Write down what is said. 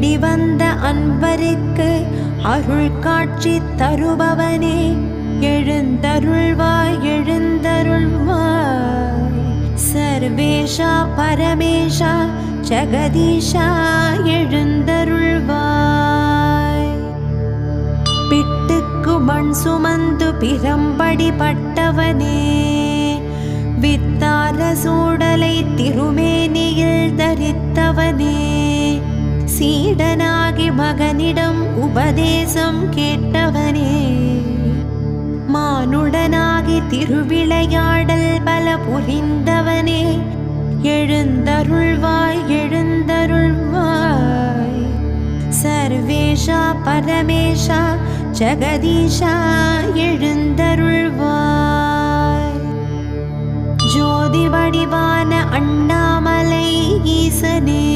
தேடி வந்த அன்பருக்கு அருள் காட்சி தருபவனே எழுந்தருள்வாய் எழுந்தருள்வாய். சர்வேஷா பரமேஷா ஜெகதீஷா எழுந்தருள்வாய். பிட்டுக்கு மண் சுமந்து பிரம்படி பட்டவனே வித்தார சூடலை திருமேனியில் தரித்தவனே சீடனாகி மகனிடம் உபதேசம் கேட்டவனே மானுடனாகி திருவிளையாடல் பல புரிந்தவனே எழுந்தருள்வாய் எழுந்தருள்வாய். சர்வேஷா பரமேஷா ஜெகதீஷா எழுந்தருள்வாய். ஜோதி வடிவான அண்ணாமலை ஈசனே